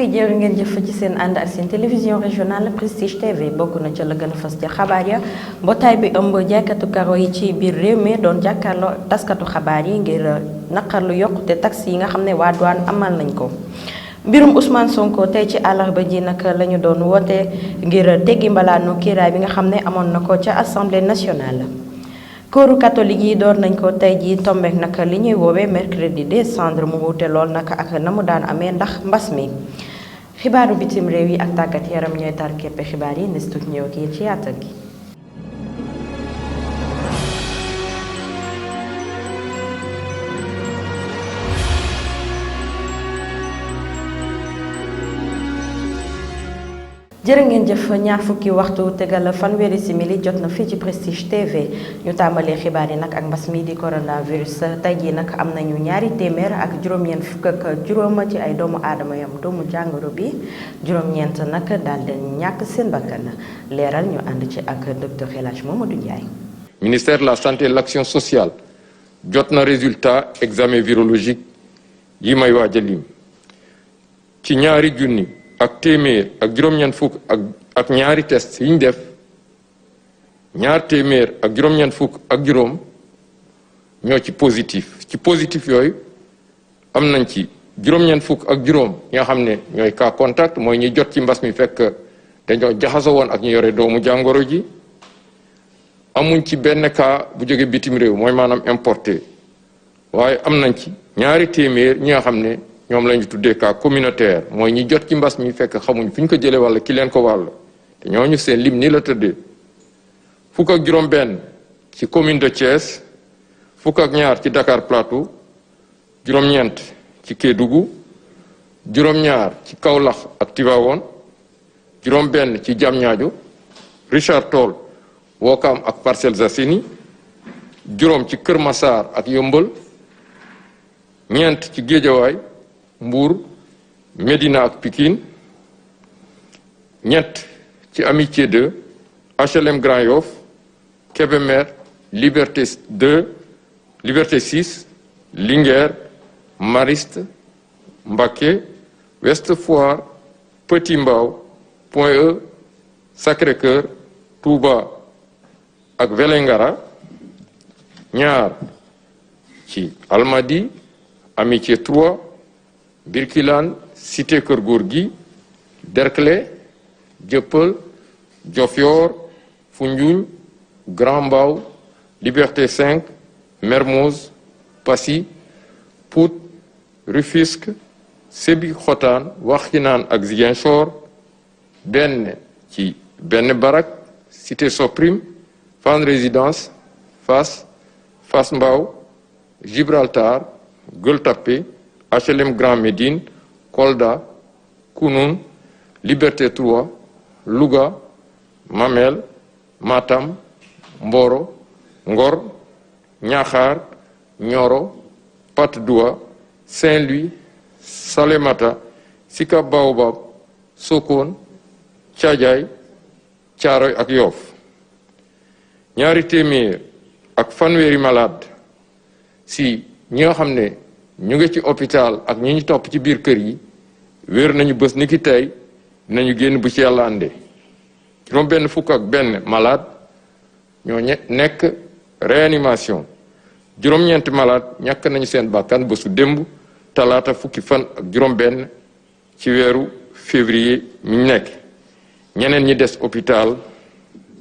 yi jërë ngeen jëf ci seen ànd ak seen télévision régionale Prestige TV bokk na ca la gën a fës ci xabaar ya mbootaay bi ëmb jaaykatu karo yi ci biir réew mi doon jàkkaarloo taskatu xabaar yi ngir naqarlu yokkute taxe yi nga xam ne waa douane amal nañ ko. mbirum Ousmane Sonko tey ci àllarba ji nag la ñu doon woote ngir teggi mbalaanu kiiraay bi nga xam ne amoon na ko ca assemblée nationale. kóoru catholique yi door nañ ko tey jii tombeek nag li ñuy woowee mercredi des cendres mu wuute lool nag ak na mu daan amee ndax mbas mi. xibaaru bitim réew yi ak tàggat yaram ñooy tar képpe xibaar yi nes tuut ñëw ak yéen ci yaatal gi. jërë ngeen jëf ñaar fukki waxtu tegal fanweeri simili jot na fii ci Prestige TV ñu tàmbalee xibaar yi nag ak mbas mi di coronavirus tey jii nag am nañu ñaari téeméer ak juróom-ñeent fukk ak juróom ci ay doomu aadama yam doomu jàngoro bi juróom-ñeent nag daal di ñàkk seen bakkan leeral ñu ànd ci ak docteur El Hadj Mamadou Ndiaye. ministère de la santé et de l'action sociale jot na résultat examen virologique yi may waaj a lim ci ñaari junni ak téeméer ak juróom-ñeent fukk ak ñaari test yi ñu def ñaar téeméer ak juróom-ñeent fukk ak juróom ñoo ci positif yooyu am nañ ci juróom-ñeent fukk ak juróom ñi nga xam ne ñooy cas contact mooy ñi jot ci mbas mi fekk dañoo jaxasoo woon ak ñu yore doomu jàngoro ji amuñ ci benn cas bu jóge bitim réew mooy maanaam importé waaye am nañ ci ñaari téeméer ñi nga xam ne ñoom lañu tuddee cas communautaire mooy ñi jot ci mbas mi fekk xamuñ fu ñu ko jëlee walla ki leen ko wàll te ñooñu seen lim ni la tëddee fukk ak juróom benn ci commune de Thiès fukk ak ñaar ci Dakar Plateau juróom-ñeent ci Kédougou juróom-ñaar ci Kaolack ak Tivaouane juróom benn ci Diamniadio Richard Toll Ouakam ak Parcelles Assainies juróom ci Kër Massar ak Yeumbeul ñeent ci Guédiawaye Mbour Médina ak Pikine ñett ci Amitié 2 HLM Grand Yoff Kébémer Liberté 2 Liberté 6 Linguère Mariste Mbacké Ouest Foire Petit Mbao Point E Sacré-Cœur Touba ak Vélingara ñaar ci Almadies Amitié 3 Birkilane Cité Keur Gorgui Derklé Dieuppeul Diofior Foundiougne Grand Mbao Liberté 5 Mermoz Passy Pout Rufisque Sébikotane Wakhinane ak Ziguinchor benn ci Benn Barak Cité Soprim Fann Résidence Fass Mbao Gibraltar Gueule Tapée HLM Grand Médine Kolda Kounoune Liberté 3 Louga Mamel Matam Mboro Ngor Niakhar Nioro Patte d'Oie Saint-Louis Salémata Sicap Baobab Sokone Thiadiaye Thiaroye ak Yoff ñaari téeméer ak fanweeri malade si ñi nga xam ne ñu ngi ci hôpital ak ñi ñu topp ci biir kër yi wér nañu bés ni ki tey dinañu génn bu ci yàlla ànde juróom benn fukk ak benn malade ñoo nekk réanimation juróom-ñeenti malade ñàkk nañu seen bakkan bésu démb talaata fukki fan ak juróom benn ci weeru février mi ñu nekk ñeneen ñi des hôpital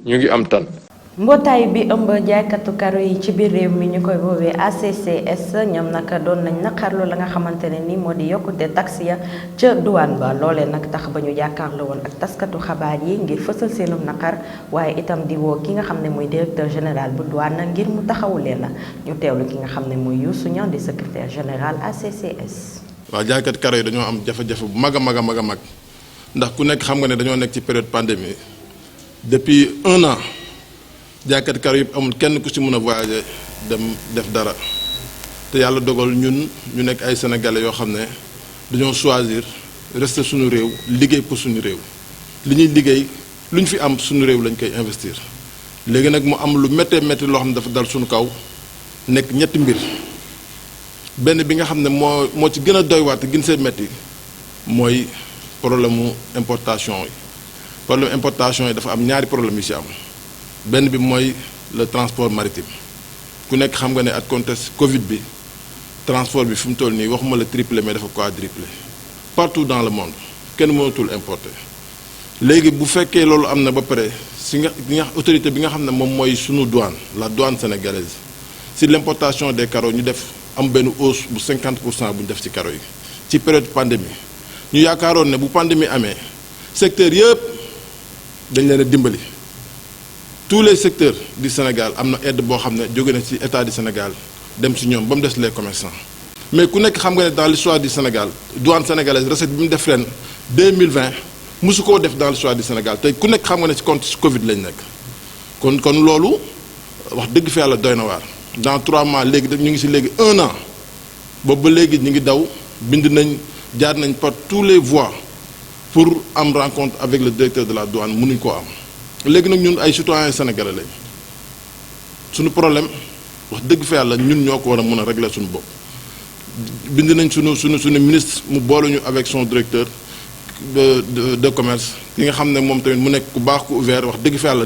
ñu ngi am tan mbootaay bi ëmb jaaykatu karo yi ci biir réew mi ñu koy woowee ACCS ñoom nag doon nañ naqarlu la nga xamante ne ni moo di yokkute taxe ya ca douane ba loolee nag tax ba ñu jàkkaarloo woon ak taskatu xabaar yi ngir fësal seenu naqar waaye itam di woo ki nga xam ne mooy directeur général bu douane ngir mu taxawu leen ñu teewlu ki nga xam ne mooy Youssou Niang di secrétaire général ACCS. waaw jaaykat karo yi dañoo am jafe-jafe bu mag a mag a mag a mag ndax ku nekk xam nga ne dañoo nekk ci période pandémie depuis 1 an. jaaykat karo yëpp amul kenn ku ci mën a voyager dem def dara te yàlla dogal ñun ñu nekk ay sénégalais yoo xam ne dañoo choisir rester suñu réew liggéey pour suñu réew li ñuy liggéey lu ñu fi am suñu réew lañ koy investir léegi nag mu am lu méttee métti loo xam ne dafa dal suñu kaw nekk ñetti mbir benn bi nga xam ne moo ci gën a doy waar te gën see métti mooy problème mu importation yi problème importation yi dafa am ñaari problème yu ci am benn bi mooy le transport maritime ku nekk xam nga ne ak contexte Covid bi transport bi fi mu toll nii waxuma la triplé mais dafa quadruplé partout dans le monde kenn mënatul importer léegi bu fekkee loolu am na ba pare si nga autorité bi nga xam ne moom mooy sunu douane la douane sénégalaise si l'importation des carreaux ñu def am benn hausse bu 50% bu ñu def ci carreaux yi ci période pandémie ñu yaakaaroon ne bu pandémie amee secteur yëpp dañ leen a dimbali tous les secteurs du Sénégal am na aide boo xam ne jóge na ci état du Sénégal dem ci ñoom ba mu des les commerçants mais ku nekk xam nga ne dans l'histoire du Sénégal douane sénégalaise recette bi mu def ren 2020 musu koo def dans l'histoire du Sénégal te ku nekk xam nga ne ci contexte Covid lañ nekk kon loolu wax dëgg fi yàlla doy na waar dans 3 mois léegi ñu ngi ci léegi 1 an boobu ba léegi ñu ngi daw bind nañ jaar nañ par tous les voies pour am rencontre avec le directeur de la douane mënuñ koo am léegi nag ñun ay citoyens sénégalais lañ suñu problème wax dëgg fa yàlla ñun ñoo ko war a mën a régler suñu bopp bind nañ suñu ministre mu boole ñu avec son directeur de commerce ki nga xam ne moom tamit mu nekk ku baax ku ouvert wax dëgg fa yàlla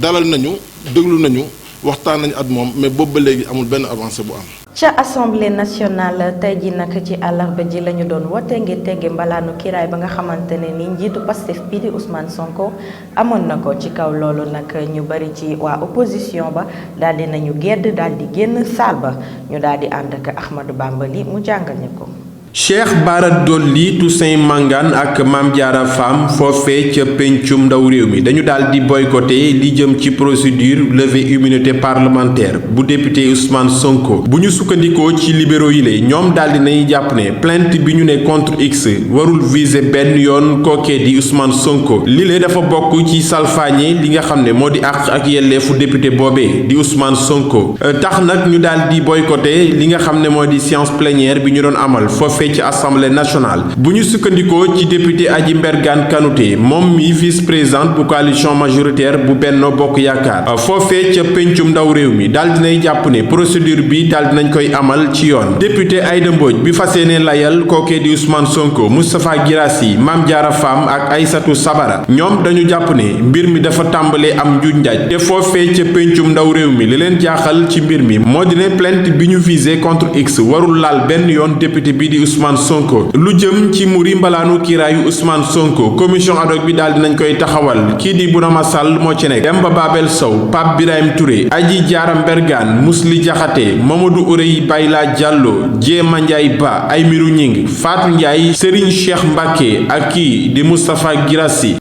dalal nañu déglu nañu waxtaan nañu at moom mais boobu ba léegi amul benn avancée bu am. ca assemblée nationale tey ji nag ci àllarba ji la ñu doon wote ngir tegge mbalaanu kiraay ba nga xamante ne ni njiitu Pastef bii di Ousmane Sonko amoon na ko ci kaw loolu nag ñu bari ci waa opposition ba daal di nañu gedd daal di génn saal ba ñu daal di ànd ak Ahmadou Bamba li mu jàngal ñu ko. Cheikh Bara Dolly Toussaint Mangane ak Mame Diarra Fam foofee ca pencum ndaw réew mi dañu daal di boycotté li jëm ci procédure levée immunité parlementaire bu député Ousmane Sonko bu ñu sukkandikoo ci libéraux yi lay ñoom daal di nañu jàpp ne plainte bi ñu ne contre X warul viser benn yoon kookee di Ousmane Sonko lile dafa bokk ci salfaañe li nga xam ne moo di àq ak yelleefu député boobee di Ousmane Sonko tax nag ñu daal di boycotté li nga xam ne moo di séance plénière bi ñu doon amal foofee ci assemblée nationale bu ñu sukkandikoo ci député Adji Mbergane Kanouté moom mi vice-présidente bu coalition majoritaire bu Benno Bokk Yaakaar foofee ca pencum ndaw réew mi daal dinay jàpp ne procédure bi daal dinañ koy amal ci yoon député Aïda Mbodj bi fas yéene layal kookee di Ousmane Sonko Moustapha Guirassy Mame Diarra Fam ak Aïssatou Sabara ñoom dañu jàpp ne mbir mi dafa tàmbalee am njuuj njaaj te foofee ca pencum ndaw réew mi li leen jaaxal ci mbir mi moo di ne plainte bi ñu visé contre X warul laal benn yoon député bi di Ousmane Sonko lu jëm ci muri mbalaanu kiiraayu Ousmane Sonko commission ad hoc bi daal dinañ koy taxawal kii di Bounama Sall moo ci nekk Demba Babel Sow Pape Birahim Touré Adji Diarra Mbergane Mously Diakhaté Mamadou Ourey Bayla Diallo Djema Ndiaye Ba Aymirou Gningue Fatou Ndiaye Serigne Cheikh Mbacké ak kii di Moustapha Guirassy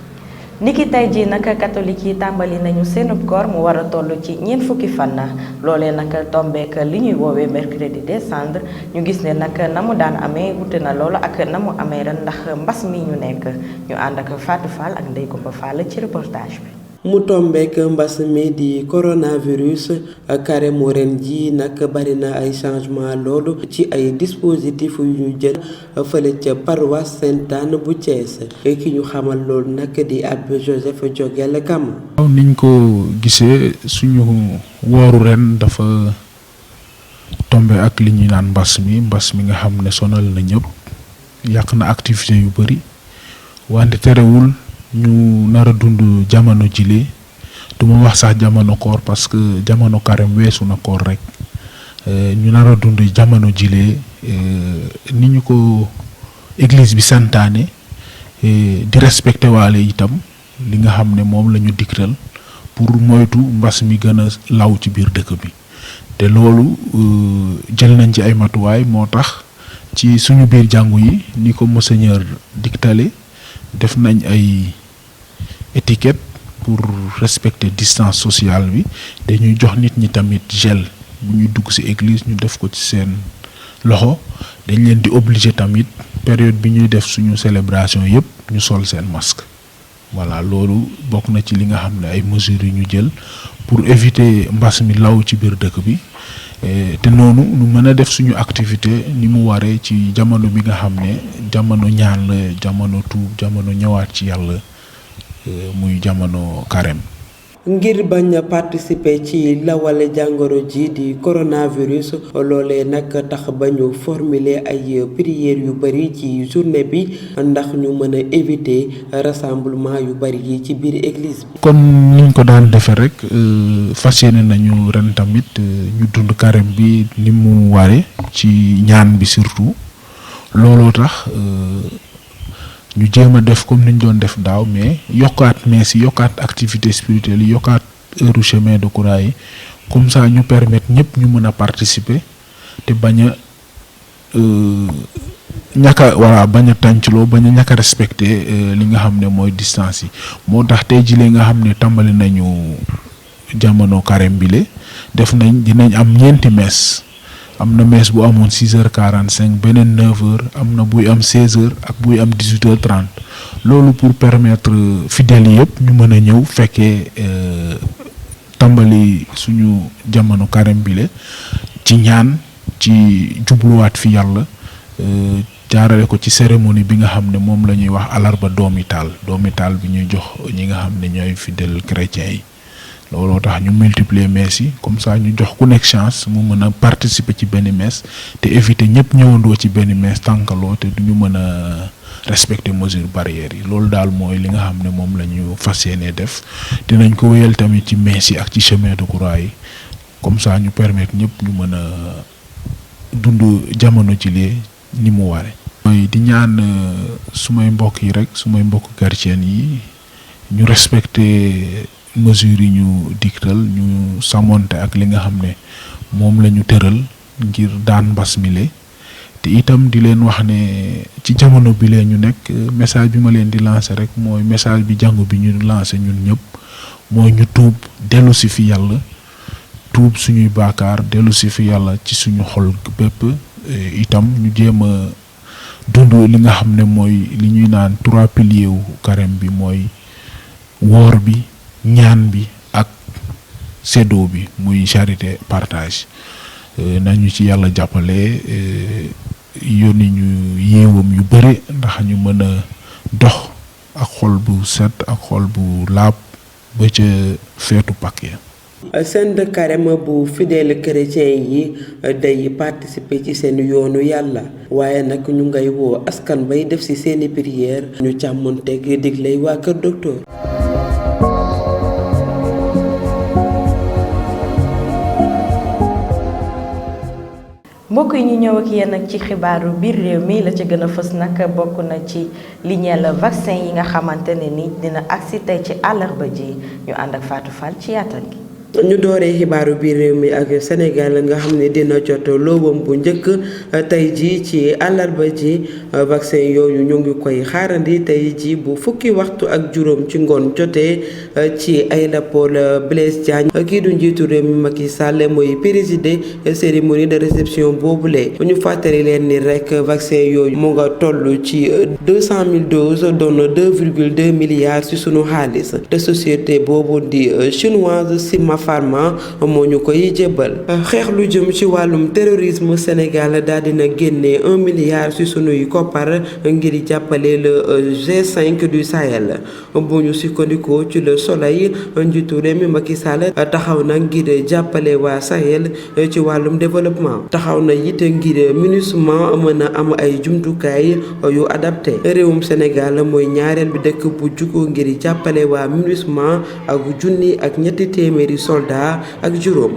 niki tey jii nag catholique yi tàmbali nañu seenub koor mu war a toll ci ñeent fukki fan loolee nag tombeek li ñuy woowee mercredi des cendres ñu gis ne nag na mu daan amee wute na loolu ak na mu amee ren ndax mbas mi ñu nekk ñu ànd ak Fatou Fall ak Ndeye Koumba Fall ci reportage bi. mu tombeek mbas mi di coronavirus carême ren ji nag bari na ay changement loolu ci ay dispositifs yu ñu jël fële ca paroisse Sainte-Anne bu Thiès ki ñu xamal loolu nag di abbé Joseph Diogel Kam. niñ ko gisee suñu wooru ren dafa tombe ak li ñuy naan mbas mi nga xam ne sonal na ñëpp yàq na activité yu bari wante terewul ñu nar a dund jamono jile du ma wax sax jamono koor parce que jamono carême weesu na koor rek ñu nar a dund jamono jile ni ñu ko église bi santaane di respecté waale itam li nga xam ne moom la ñu digtal pour moytu mbas mi gën a law ci biir dëkk bi te loolu jël nañ ci ay matuwaay moo tax ci suñu biir jàngu yi ni ko monseigneur dictalé def nañ ay étiquette pour respecter distance sociale bi dañuy jox nit ñi tamit gel bu ñuy dugg ci église ñu def ko ci seen loxo dañ leen di obliger tamit période bi ñuy def suñu célébration yépp ñu sol seen masque voilà loolu bokk na ci li nga xam ne ay mesures yu ñu jël pour éviter mbas mi law ci biir dëkk bi te noonu ñu mën a def suñu activité ni mu waree ci jamono bi nga xam ne jamono ñaan la jamono tuub jamono ñëwaat ci yàlla muy jamono carême. ngir bañ a participer ci lawale jàngoro ji di coronavirus loolee nag tax ba ñu formuler ay prières yu bari ci journée bi ndax ñu mën a éviter rassemblement yu bari yi ci biir église bi. kon niñ ko daan defee rek fas yéene nañu ren tamit ñu dund carême bi ni mu ware ci ñaan bi surtout looloo tax ñu jéem a def comme niñ doon def daaw mais yokkaat mees yi yokkaat activité spirituelle yi yokkaat heure chemin de croix yi comme ça ñu permettre ñëpp ñu mën a participer te bañ a bañ a tàncloo bañ a ñàkk a respecté li nga xam ne mooy distance yi moo tax tey jii nga xam ne tàmbali nañu jamono carême bile dinañ am ñeenti messe. am na messe bu amoon 6h45 beneen 9h am na buy am 16h ak buy am 18h30 loolu pour permettre fidèles yëpp ñu mën a ñëw fekkee tàmbali suñu jamono carême bile ci ñaan ci jubluwaat fi yàlla jaarale ko ci cérémonie bi nga xam ne moom la ñuy wax alarba doomi taal bi ñuy jox ñi nga xam ne ñooy fidèles chrétiens yi. looloo tax ñu multiplier messe yi comme ça ñu jox ku nekk chance mu mën a participer ci benn messe te éviter ñëpp ñëwandoo ci benn messe tànkaloo te du ñu mën a respecter mesures barrières yi loolu daal mooy li nga xam ne moom la ñu fas yéene def dinañ ko wéyal tamit ci messe yi ak ci chemin de croix yi comme ça ñu permettre ñëpp ñu mën a dund jamono ci lii ni mu ware mooy di ñaan sumay mbokk yi rek sumay mbokk chrétien yi ñu respecter mesures yi ñu digtal ñu samonte ak li nga xam ne moom la ñu tëral ngir daan mbas mile te itam di leen wax ne ci jamono bi leen ñu nekk message bi ma leen di lancer rek mooy message bi jàngu bi ñu lancer ñun ñëpp mooy ñu tuub dellu si fi yàlla tuub suñuy baakaar dellu si fi yàlla ci suñu xol bépp itam ñu jéem a dund li nga xam ne mooy li ñuy naan 3 piliers wu carême bi mooy woor bi ñaan bi ak séddoo bi muy charité partage nañu ci yàlla jàppale yónni ñu yéewam yu bëri ndax ñu mën a dox ak xol bu set ak xol bu laab ba ca feetu Pâques ya Saint Carême bu fidèle chrétien yi day participer ci seen yoonu yàlla waaye nag ñu ngay woo askan bay def ci seeni prière ñu càmmonteeg diglay waa kër docteur. mbokk yi ñu ñëw ak yéen nag ci xibaaru biir réew mi la ca gën a fës nag bokk na ci li ñeel vaccin yi nga xamante ne ni dina agsi tey ci àllarba ji ñu ànd ak Fatou Fall ci yaatal gi. ñu dooree xibaaru biir réew mi ak Sénégal nga xam ne dina jot loobam bu njëkk tey ji ci àllarba ji vaccin yooyu ñu ngi koy xaarandi tey ji bu fukki waxtu ak juróom ci ngoon jotee ci aéroport Blaise Diagne kii du njiitu réew mi Macky Sall mooy présider cérémonie de réception boobule ñu fàttali leen ni rek vaccin yooyu mu nga toll ci 200 000 doses doon 2,2 milliards ci sunu xaalis te société boobu di chinoise Sinopharm moo ñu koy jébbal xeex lu jëm ci wàllum terrorisme Sénégal daal dina génne 1 milliard ci sunuy koppar ngir jàppale le G5 du Sahel bu ñu sukkandikoo ci Le Soleil njiitu réew mi Macky Sall taxaw na ngir jàppale waa Sahel ci wàllum développement taxaw na it ngir MINUSMA mën a am ay jumtukaay yu adapté réewum Sénégal mooy ñaareel bi dëkk bu jugo ngir jàppale waa MINUSMA ak junni ak ñetti téeméeri soldat ak juróom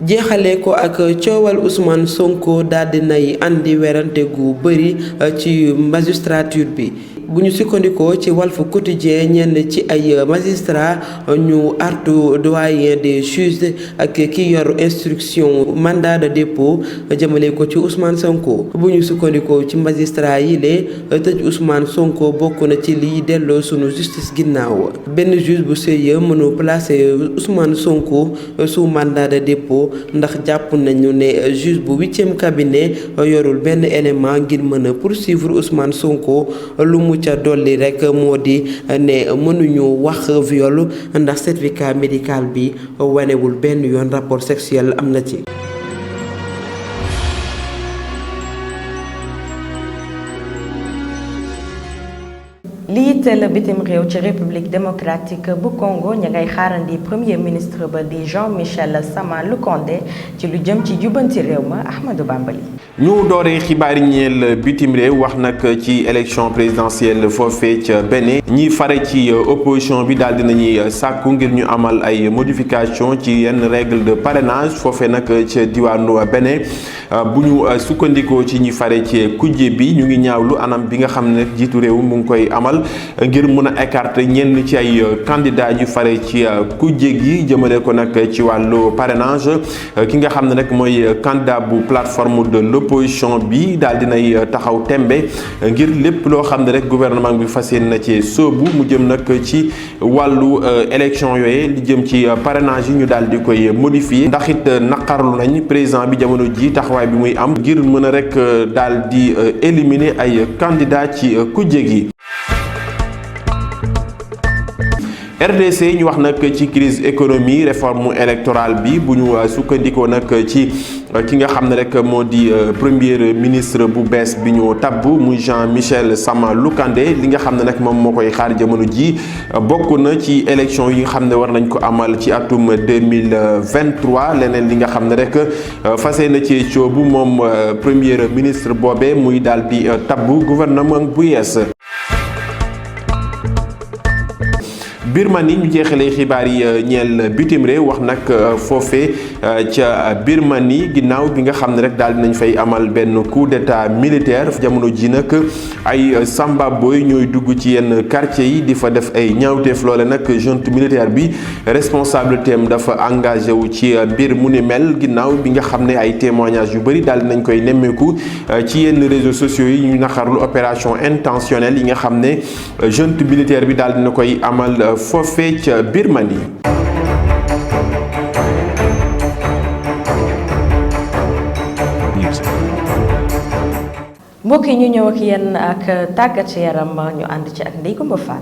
jeexale ko ak coowal Ousmane Sonko daal dinay andi werante gu bëri ci magistrature bi bu ñu sukkandikoo ci Walf Quotidien ñenn ci ay magistrat ñu artu doyen des juges ak ki yor instruction mandat de dépôt jëmale ko ci Ousmane Sonko bu ñu sukkandikoo ci magistrat yi lee tëj Ousmane Sonko bokk na ci liy delloo sunu justice ginnaaw benn juge bu sérieux mënu placer Ousmane Sonko sous mandat de dépôt ndax jàpp nañu ne juge bu 8e cabinet yorul benn élément ngir mën a poursuivre Ousmane Sonko lu mu ca dolli rek moo di ne mënuñu wax viol ndax certificat médical bi wanewul benn yoon rapport sexuel am na ci. li yitteel bitim réew ci république démocratique bu Congo ña ngay xaarandi premier ministre ba di Jean-Michel Sama Lukonde ci lu jëm ci jubanti réew ma Ahmadou Bambali. ñu dooree xibaar yi ñeel bitim réew wax nag ci élection présidentielle foofee ca Bénin ñi fare ci opposition bi daal dinañuy sàkku ngir ñu amal ay modification ci yenn règle de parrainage foofee nag ca diwaanu Bénin bu ñu sukkandikoo ci ñi fare ci kujje bi ñu ngi ñaawlu anam bi nga xam ne jiitu réew mu ngi koy amal ngir mun a écarter ñenn ci ay candidat yu fare ci kujje gi jëmale ko nag ci wàllu parrainage ki nga xam ne nag mooy candidat bu plateforme de l'opposition bi daal dinay taxaw tembe ngir lépp loo xam ne rek gouvernement bi fas yéene na ci sóobu mu jëm nag ci wàllu élection yooyu li jëm ci parrainage yi ñu daal di koy modifier ndax it naqarlu nañ président bi jamono ji taxawaay bi muy am ngir mën a rek daal di éliminer ay candidat ci kujje gi. RDC ñu wax nag ci crise économie réforme électorale bi bu ñu sukkandikoo nag ci ki nga xam ne rek moo di premier ministre bu bees bi ñu tabb muy Jean-Michel Sama Lukonde li nga xam ne nag moom moo koy xaar jamono ji bokk na ci élection yi nga xam ne war nañ ko amal ci atum 2023 leneen li nga xam ne rek fase na ci coobu moom premier ministre boobee muy daal di tabb gouvernement bu yees. Birmanie ñu jeexalee xibaar yi ñeel bitim réew wax nag foofee ca Birmanie ginnaaw bi nga xam ne rek daal dinañ fay amal benn coup d'état militaire jamono ji nag ay samba boy ñooy dugg ci yenn quartier yi di fa def ay ñaawteef loole nag junte militaire bi responsabilité am dafa engagé wu ci mbir mu ni mel ginnaaw bi nga xam ne ay témoignages yu bëri daal dinañ koy nemmeeku ci yenn réseaux sociaux yi ñu naqarlu opération intentionnelle yi nga xam ne junte militaire bi daal dina koy amal foofee ca Birmanie. mbokk yi ñu ñëw ak yéen ak tàggat yaram ñu ànd ci ak Ndeye Coumba Fall.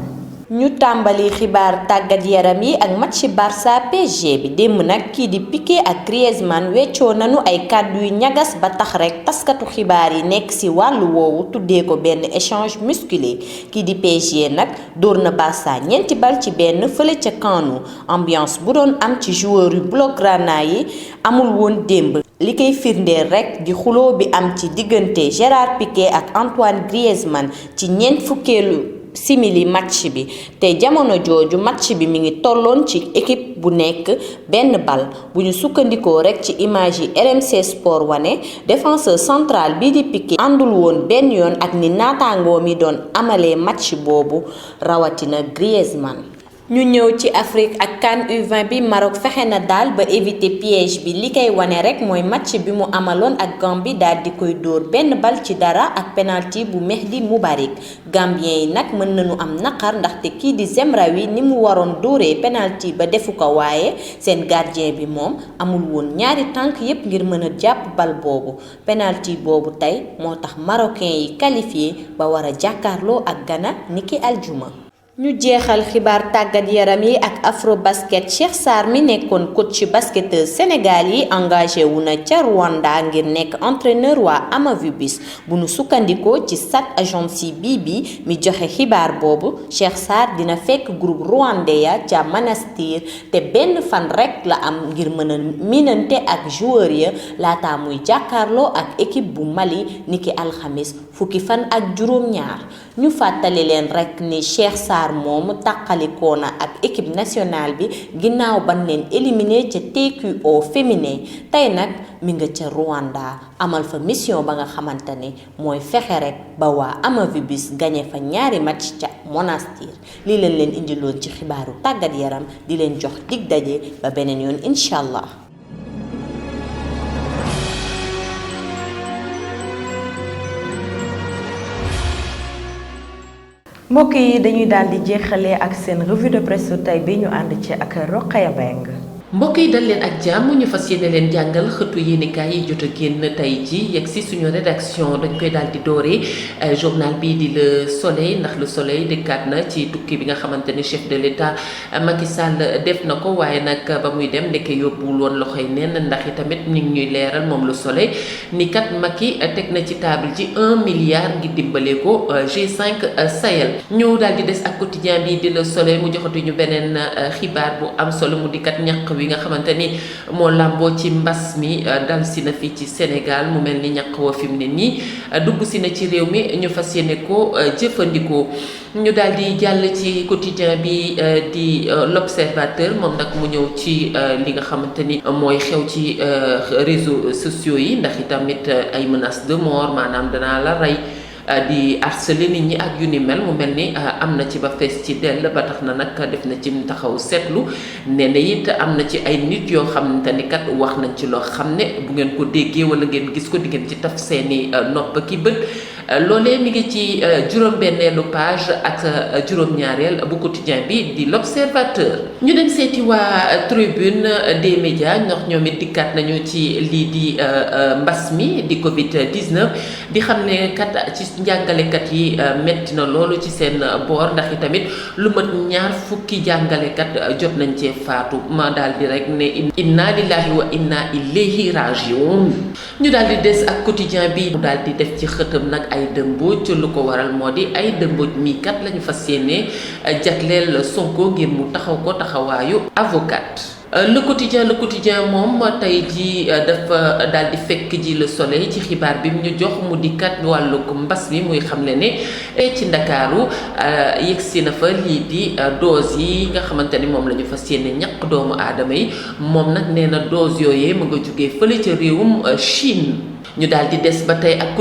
ñu tàmbali xibaar tàggat yaram yi ak match Barça PSG bi démb nag kii di Piqué ak Griezmann weccoo nañu ay kàddu yu ñagas ba tax rek taskatu xibaar yi nekk ci wàllu woowu tuddee ko benn échange musculé kii di PSG nag dóor na Barça ñeenti bal ci benn fële ca Camp Nou ambiance bu doon am ci joueur yu blaugrana yi amul woon démb li koy firndeel rek di xuloo bi am ci diggante Gérard Piqué ak Antoine Griezmann ci ñeent fukkeelu simili match bi te jamono jooju match bi mi ngi tolloon ci équipe bu nekk benn bal bu ñu sukkandikoo rek ci image yi RMC Sport wane défenseur central bii di Piqué àndul woon benn yoon ak ni naataangoo mi doon amalee match boobu rawatina Griezmann. ñu ñëw ci Afrique ak CAN U20 bi Maroc fexe na daal ba éviter piège bi li koy wane rek mooy match bi mu amaloon ak Gambie daal di koy dóor benn bal ci dara ak penalty bu Mehdi Moubarak Gambien yi nag mën nañu am naqar ndaxte kii di Zemraoui ni mu waroon dóoree penalty ba defu ko waaye seen gardien bi moom amul woon ñaari tànk yépp ngir mën a jàpp bal boobu penalty boobu tey moo tax marocain yi qualifié ba war a jàkkaarloo ak Ghana niki aljuma. ñu jeexal xibaar tàggat yaram yi ak Afrobasket Cheikh Sarr mi nekkoon coach basketteur Sénégal yi engagé wu na ca Rwanda ngir nekk entraîneur waa Amavibis bu nu sukkandikoo ci SAT agence bi mi joxe xibaar boobu Cheikh Sarr dina fekk groupe rwandais ya ca Monastir te benn fan rek la am ngir mën a minante ak joueur ya laata muy jàkkaarloo ak équipe bu Mali niki alxamis fukki fan ak juróom-ñaar ñu fàttali leen rek ni Cheikh Sarr moomu tàqalikoo na ak équipe nationale bi ginnaaw ban leen éliminé ca TQO féminin tey nag mi nga ca Rwanda amal fa mission ba nga xamante ne mooy fexe rek ba waa Amavibis gagné fa ñaari match ca Monastir lii leen indiloon ci xibaaru tàggat yaram di leen jox dig daje ba beneen yoon incha allah. mbokk yi dañuy daal di jeexalee ak seen revue de presse tey bi ñu ànd ci ak Rokhaya Mbengue. mbokk yi dal leen ak jàmm ñu fas yéene leen jàngal xëtu yéenekaay yi jot a génn tey ji yegg si suñu rédaction dañ koy daal di dooree journal bii di Le Soleil ndax Le Soleil dëkkaat na ci tukki bi nga xamante ni chef de l'État Macky Sall def na ko waaye nag ba muy dem ndeke yóbbuwul woon loxoy neen ndax i tamit ñu ngi ñuy leeral moom Le Soleil ni kat Macky teg na ci table ji 1 milliard ngir dimbale ko G5 Sahel ñëw daal di des ak quotidien bi di Le Soleil mu joxatu ñu beneen xibaar bu am solo mu di kat ñaq wi nga xamante ni moo làmboo ci mbas mi dal si na fii ci Sénégal mu mel ni ñaq wa fi mu ne nii dugg si na ci réew mi ñu fas yéene ko jëfandikoo ñu daal di jàll ci quotidien bi di l'Observateur moom nag mu ñëw ci li nga xamante ni mooy xew ci réseaux sociaux yi ndax itamit ay menaces de mort maanaam danaa la rey di harceler nit ñi ak yu ni mel mu mel ni am na ci ba fees ci dell ba tax na nag def na ci taxaw seetlu nee na it am na ci ay nit yoo xamante ni kat wax nañ ci loo xam ne bu ngeen ko déggee wala ngeen gis ko di ngeen ci taf seeni nopp ki bët loolee mi ngi ci juróom-benneelu page ak juróom-ñaareel bu quotidien bi di l'Observateur ñu dem seeti waa Tribune des Médias ndax ñoom it dikkaat nañu ci lii di mbas mi di Covid-19 di xam ne kat ci njàngalekat yi metti na loolu ci seen boor ndax itamit lu mat 20 jàngalekat jot nañ cee faatu ma daal di rek ne inna lillahi wa inna ilayhi rajiun ñu daal di des ak quotidien bi mu daal di def ci xëtam nag ay dëmbooj lu ko waral moo di ay dëmbooj mii kat lañu fas yéene jagleel Sonko ngir mu taxaw ko taxawaayu avocat le quotidien moom tey ji dafa daal di fekk ji Le Soleil ci xibaar bi mu ñu jox mu di kat wàllu mbas mi muy xamle ne ci Ndakaaru yegsi na fa lii di dose yi nga xamante ni moom la ñu fas yéene ñaq doomu aadama yi moom nag nee na dose yooyee mu nga jógee fële ca réewum Chine ñu daal di des ba tey ak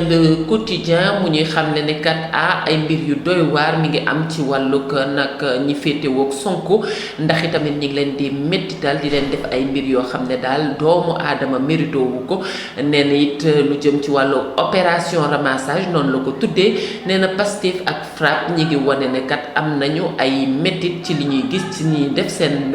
le quotidien mu ñuy xam ne kat ay mbir yu doy waar mi ngi am ci wàllug nag ñi féetewoog Sonko ndax itamit ñi ngi leen di méttital di leen def ay mbir yoo xam ne daal doomu aadama mérito wu ko nee na it lu jëm ci wàllu opération ramassage noonu la ko tuddee nee na Pastef ak FRAPP ñi ngi wane ne kat am nañu ay méttit ci li ñuy gis ci ñuy def seen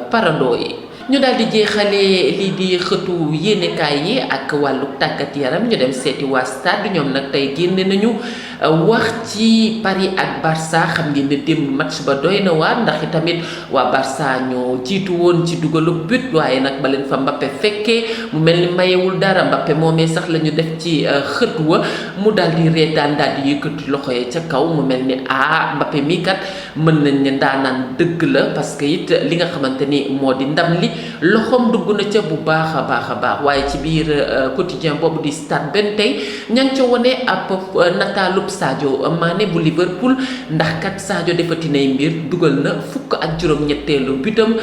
parandoo yi. ñu daal di jeexalee lii di xëtu yéenekaay yi ak wàllu tàggat yaram ñu dem seeti waa Stade ñoom nag tey génne nañu wax ci Paris ak Barça xam ngeen ne démb match ba doy na waar ndax itamit waa Barça ñoo jiitu woon ci dugalu but waaye nag ba leen fa Mbappé fekkee mu mel ni mayewul dara Mbappé moomee sax la ñu def ci xët wa mu daal di reetaan daal di yëkkati loxo yi ca kaw mu mel ni Mbappé mii kat mën nañ ne ndaanaan dëgg la parce que it li nga xamante ni moo di ndam li loxoom dugg na ca bu baax a baax waaye ci biir quotidien boobu di Stade benn tey ña ngi ca wone ab nataalub Sadio Mané bu Liverpool ndax kat Sadio defati nay mbir dugal na fukk ak juróom-ñetteelu butam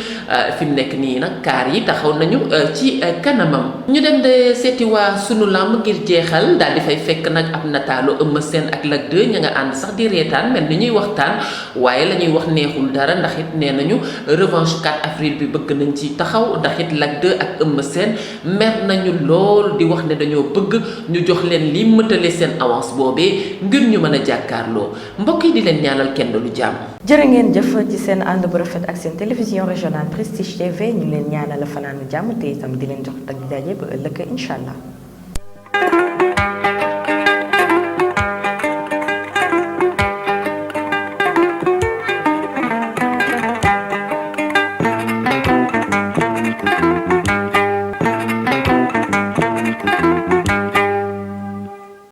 fi mu nekk nii nag kaar yi taxaw nañu ci kanamam. ñu dem de seeti waa sunu lamb ngir jeexal daal di fay fekk nag ab nataalu Eumeu Sène ak Lac 2 ña nga ànd sax di reetaan mel ni ñuy waxtaan waaye la ñuy wax neexul dara ndax it nee nañu revanche 4 avril bi bëgg nañ ci taxaw ndax it Lac 2 ak Eumeu Sène mer nañu lool di wax ne dañoo bëgg ñu jox leen li mëtale seen avance boobee ngir ñu mën a jàkkaarloo mbokk yi di leen ñaanal kenn lu jàmm. jërë ngeen jëf ci seen ànd bu rafet ak seen télévision régionale Prestige TV ñu leen ñaanal fanaanu jàmm te itam di leen jox dag daje ba ëllëg incha allah.